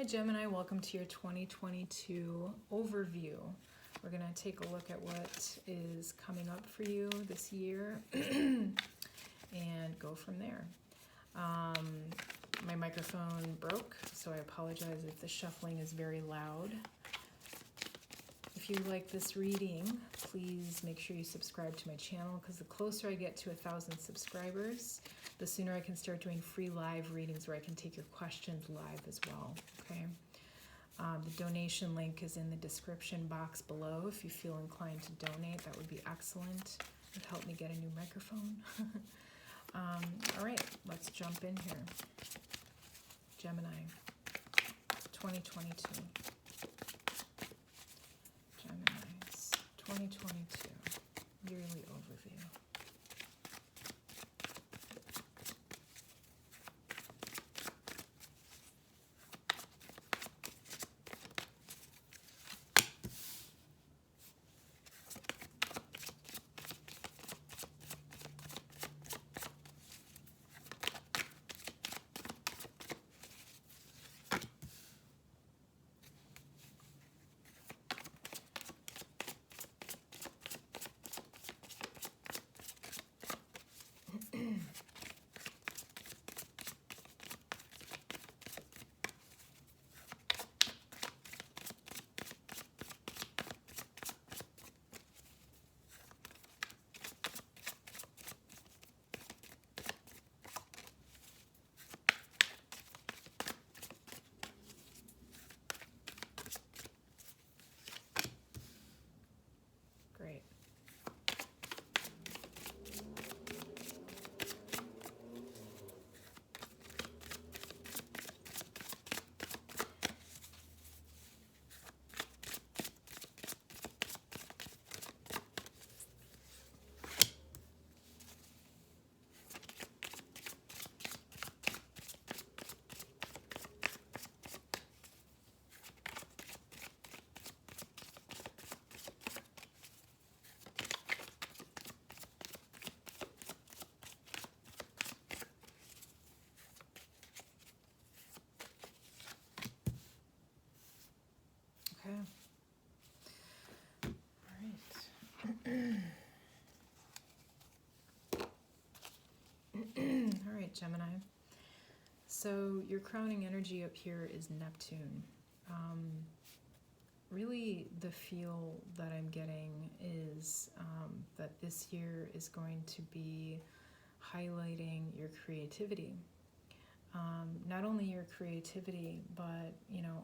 Gemini, welcome to your 2022 overview. We're going to take a look at what is coming up for you this year and go from there. My microphone broke, so I apologize if the shuffling is very loud. If you like this reading, please make sure you subscribe to my channel, because the closer I get to 1,000 subscribers, the sooner I can start doing free live readings where I can take your questions live as well, okay? The donation link is in the description box below. If you feel inclined to donate, that would be excellent. It would help me get a new microphone. All right, let's jump in here. Gemini, 2022. Gemini's 2022 yearly overview. Great. Okay. All right, Gemini. So your crowning energy up here is Neptune. Really, the feel that I'm getting is that this year is going to be highlighting your creativity. Not only your creativity, but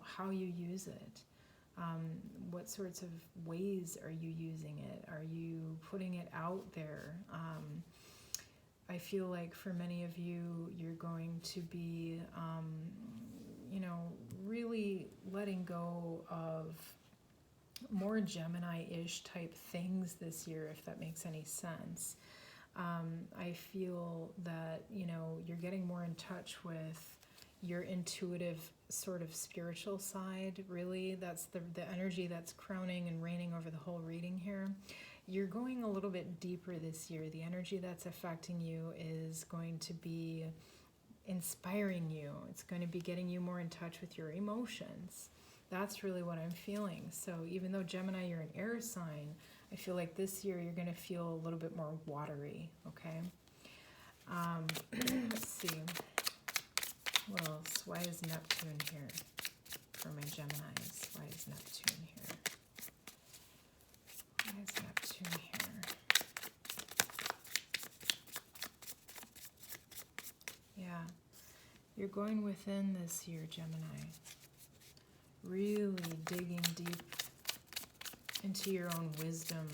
how you use it. What sorts of ways are you using it? Are you putting it out there? I feel like for many of you, you're going to be, really letting go of more Gemini-ish type things this year, if that makes any sense. I feel that, you're getting more in touch with your intuitive sort of spiritual side, really. That's the energy that's crowning and reigning over the whole reading here. You're going a little bit deeper this year. The energy that's affecting you is going to be inspiring you. It's going to be getting you more in touch with your emotions. That's really what I'm feeling. So even though Gemini, you're an air sign, I feel like this year you're going to feel a little bit more watery, okay? Let's see. What else? Why is Neptune here for my Geminis? Why is Neptune here? Why is Neptune here? Yeah, you're going within this year, Gemini. Really digging deep into your own wisdom,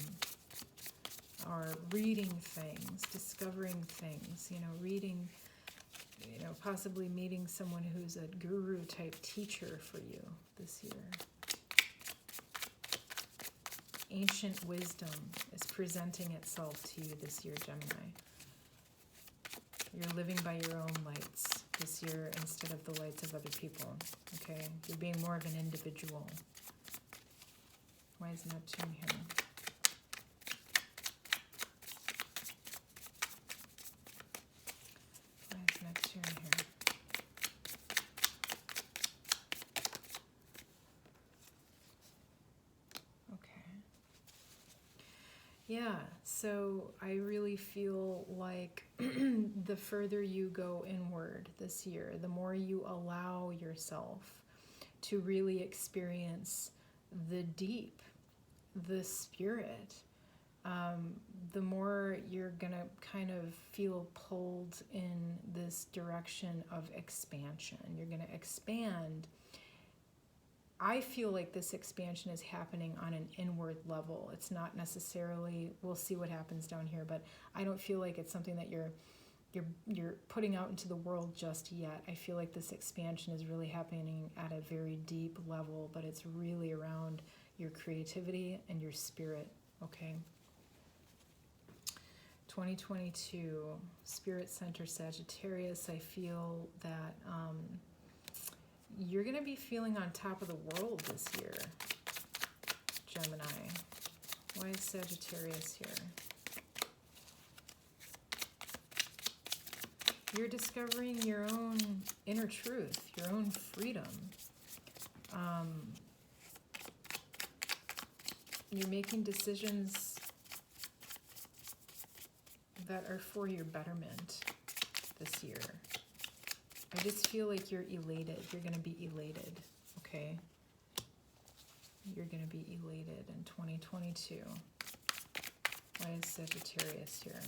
or reading things, discovering things, reading, possibly meeting someone who's a guru type teacher for you this year. Ancient wisdom is presenting itself to you this year, Gemini. You're living by your own lights this year instead of the lights of other people, okay? You're being more of an individual. Why is Neptune here? Why is Neptune here? Yeah, so I really feel like the further you go inward this year, the more you allow yourself to really experience the deep, the spirit, the more you're going to kind of feel pulled in this direction of expansion. You're going to expand. I feel like this expansion is happening on an inward level. It's not necessarily, we'll see what happens down here, but I don't feel like it's something that you're putting out into the world just yet. I feel like this expansion is really happening at a very deep level, but it's really around your creativity and your spirit, okay? 2022, Spirit Center Sagittarius, I feel that you're going to be feeling on top of the world this year, Gemini. Why is Sagittarius here? You're discovering your own inner truth, your own freedom. You're making decisions that are for your betterment this year. I just feel like you're elated. You're going to be elated, okay? You're going to be elated in 2022. Why is Sagittarius here?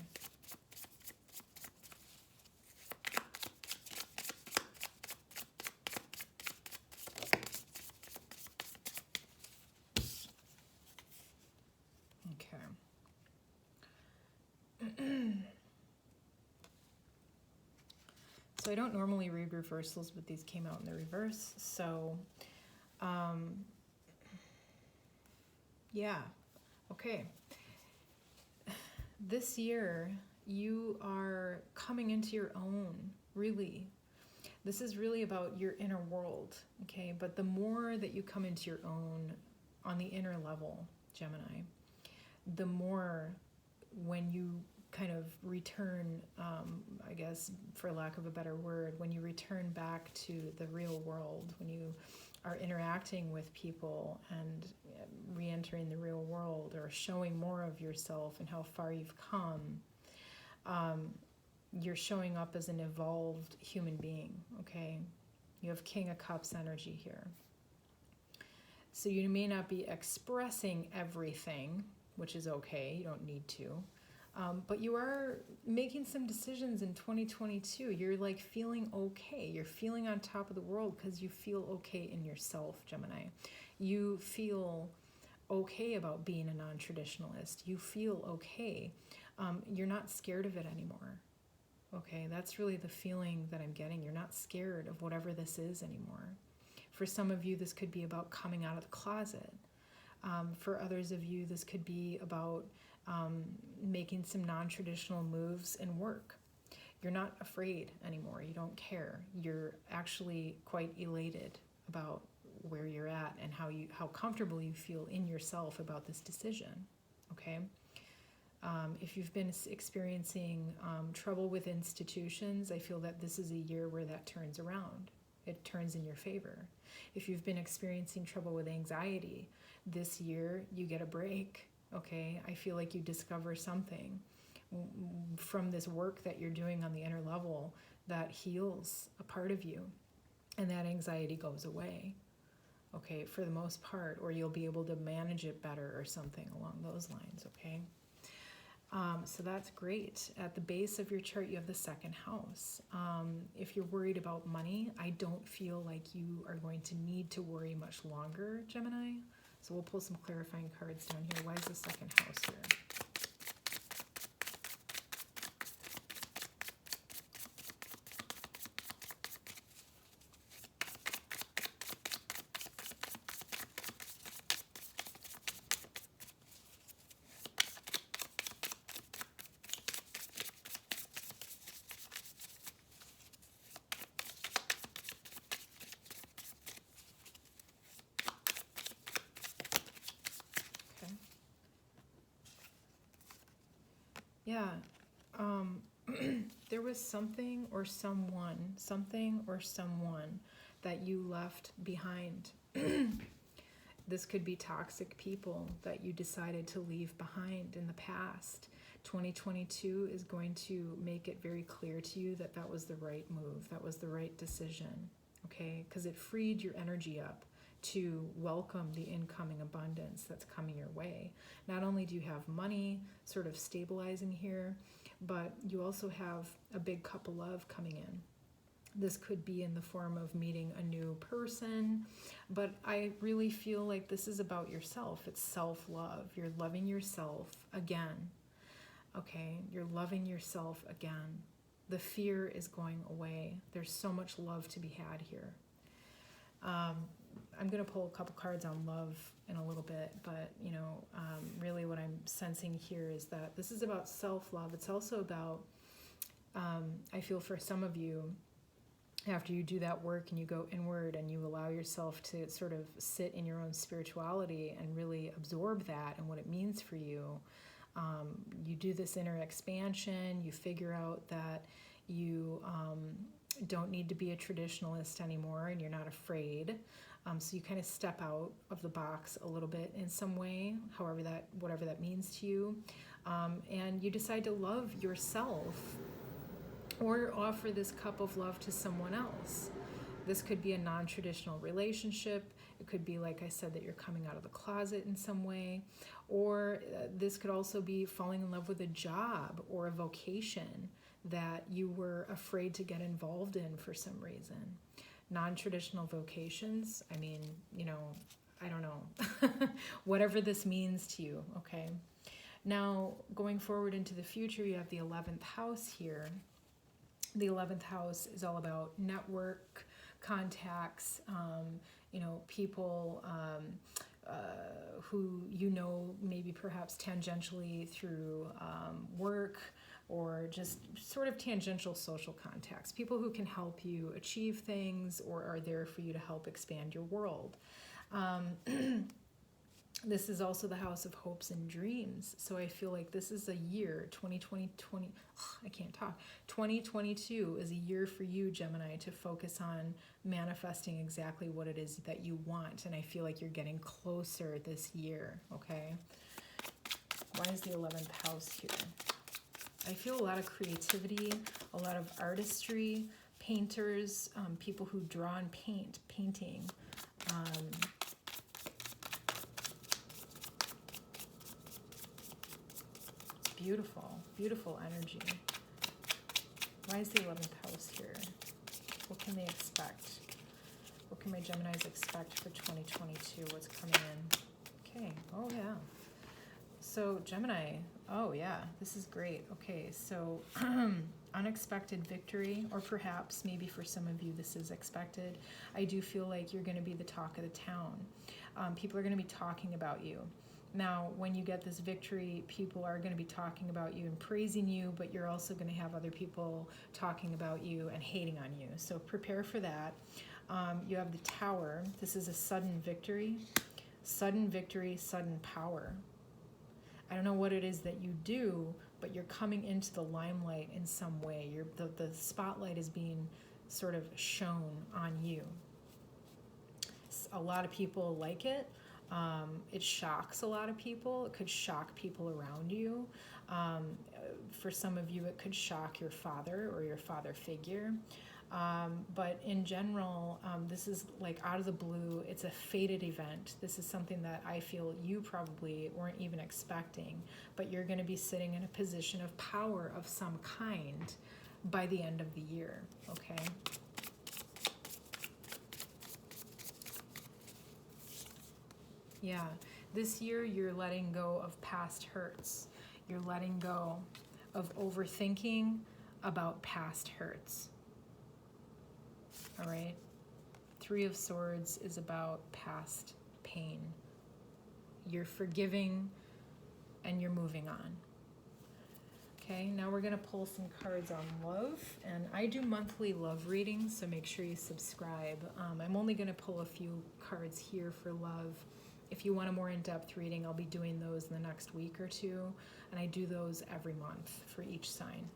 So I don't normally read reversals, but these came out in the reverse. So, yeah, okay. This year, you are coming into your own, really. This is really about your inner world, okay? But the more that you come into your own on the inner level, Gemini, the more when you kind of return, I guess, for lack of a better word, when you return back to the real world, when you are interacting with people and re-entering the real world or showing more of yourself and how far you've come, you're showing up as an evolved human being, okay? You have King of Cups energy here. So you may not be expressing everything, which is okay, you don't need to. But you are making some decisions in 2022. You're like feeling okay. You're feeling on top of the world because you feel okay in yourself, Gemini. You feel okay about being a non-traditionalist. You feel okay. You're not scared of it anymore. Okay, that's really the feeling that I'm getting. You're not scared of whatever this is anymore. For some of you, this could be about coming out of the closet. For others of you, this could be about making some non-traditional moves in work. You're not afraid anymore. You don't care. You're actually quite elated about where you're at and how comfortable you feel in yourself about this decision. Okay? If you've been experiencing trouble with institutions, I feel that this is a year where that turns around. It turns in your favor. If you've been experiencing trouble with anxiety, this year you get a break. Okay, I feel like you discover something from this work that you're doing on the inner level that heals a part of you, and that anxiety goes away, okay, for the most part, or you'll be able to manage it better or something along those lines, okay? So that's great. At the base of your chart, you have the second house. If you're worried about money, I don't feel like you are going to need to worry much longer, Gemini. So we'll pull some clarifying cards down here. Why is the second house here? Yeah, there was something or someone that you left behind This could be toxic people that you decided to leave behind in the past. 2022 is going to make it very clear to you that that was the right move, that was the right decision, okay? Because it freed your energy up to welcome the incoming abundance that's coming your way. Not only do you have money sort of stabilizing here, but you also have a big cup of love coming in. This could be in the form of meeting a new person, but I really feel like this is about yourself. It's self-love. You're loving yourself again, okay? You're loving yourself again. The fear is going away. There's so much love to be had here. I'm going to pull a couple cards on love in a little bit, but really what I'm sensing here is that this is about self-love. It's also about, I feel for some of you, after you do that work and you go inward and you allow yourself to sort of sit in your own spirituality and really absorb that and what it means for you, you do this inner expansion, you figure out that you don't need to be a traditionalist anymore and you're not afraid. So you kind of step out of the box a little bit in some way, whatever that means to you. And you decide to love yourself or offer this cup of love to someone else. This could be a non-traditional relationship. It could be, like I said, that you're coming out of the closet in some way. Or this could also be falling in love with a job or a vocation that you were afraid to get involved in for some reason. Non-traditional vocations, I mean, I don't know. Whatever this means to you, okay? Now, going forward into the future, you have the 11th house here. The 11th house is all about network, contacts, people who maybe perhaps tangentially through work, or just sort of tangential social contacts, people who can help you achieve things or are there for you to help expand your world. This is also the house of hopes and dreams. So I feel like this is a year, 2022 is a year for you, Gemini, to focus on manifesting exactly what it is that you want. And I feel like you're getting closer this year, okay? Why is the 11th house here? I feel a lot of creativity, a lot of artistry, painters, people who draw and painting. It's beautiful, beautiful energy. Why is the 11th house here? What can they expect? What can my Geminis expect for 2022? What's coming in? Okay, oh yeah. So Gemini, oh yeah, this is great. Okay, so unexpected victory, or perhaps maybe for some of you this is expected. I do feel like you're going to be the talk of the town. People are going to be talking about you. Now, when you get this victory, people are going to be talking about you and praising you, but you're also going to have other people talking about you and hating on you. So prepare for that. You have the Tower. This is a sudden victory, sudden power. I don't know what it is that you do, but you're coming into the limelight in some way. The spotlight is being sort of shown on you. A lot of people like it. It shocks a lot of people. It could shock people around you. For some of you, it could shock your father or your father figure. But in general, this is like out of the blue. It's a fated event. This is something that I feel you probably weren't even expecting, but you're going to be sitting in a position of power of some kind by the end of the year, okay? Yeah, this year you're letting go of past hurts. You're letting go of overthinking about past hurts. All right, 3 of Swords is about past pain. You're forgiving and you're moving on. Okay, now we're going to pull some cards on love. And I do monthly love readings, so make sure you subscribe. I'm only going to pull a few cards here for love. If you want a more in-depth reading, I'll be doing those in the next week or two. And I do those every month for each sign.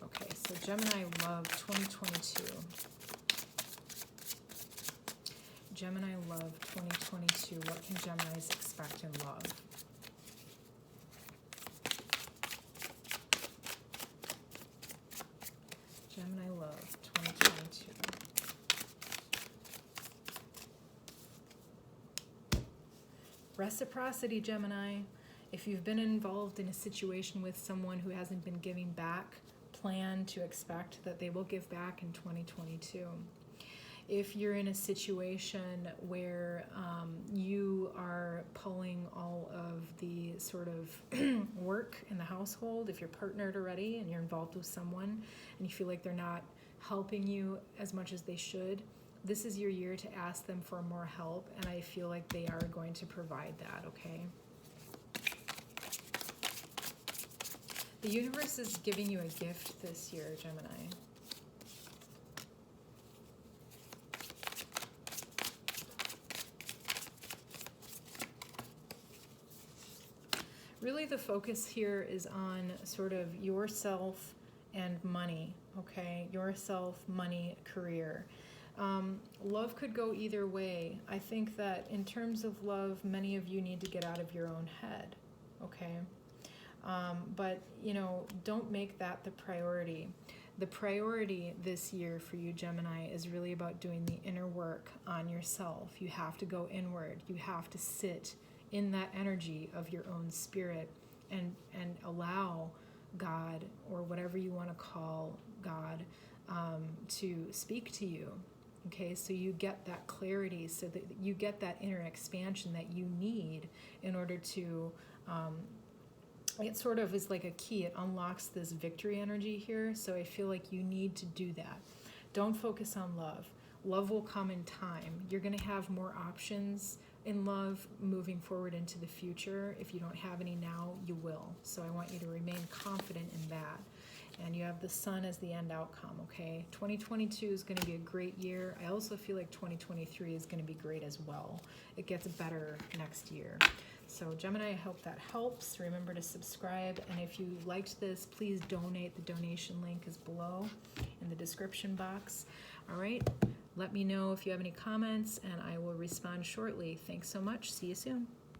Okay, so Gemini love 2022. Gemini love 2022. What can Geminis expect in love? Gemini love 2022. Reciprocity, Gemini. If you've been involved in a situation with someone who hasn't been giving back, plan to expect that they will give back in 2022. If you're in a situation where you are pulling all of the sort of work in the household, if you're partnered already and you're involved with someone and you feel like they're not helping you as much as they should, this is your year to ask them for more help, and I feel like they are going to provide that, okay? The universe is giving you a gift this year, Gemini. Really the focus here is on sort of yourself and money, okay? Yourself, money, career. Love could go either way. I think that in terms of love, many of you need to get out of your own head, okay? But, you know, don't make that the priority. The priority this year for you, Gemini, is really about doing the inner work on yourself. You have to go inward. You have to sit in that energy of your own spirit and allow God, or whatever you want to call God, to speak to you. Okay, so you get that clarity, so that you get that inner expansion that you need in order to, it sort of is like a key. It unlocks this victory energy here, so I feel like you need to do that. Don't focus on love. Love will come in time. You're going to have more options in love moving forward into the future. If you don't have any now, you will. So I want you to remain confident in that. And you have the sun as the end outcome, okay? 2022 is going to be a great year. I also feel like 2023 is going to be great as well. It gets better next year. So Gemini, I hope that helps. Remember to subscribe. And if you liked this, please donate. The donation link is below in the description box. All right? Let me know if you have any comments, and I will respond shortly. Thanks so much. See you soon.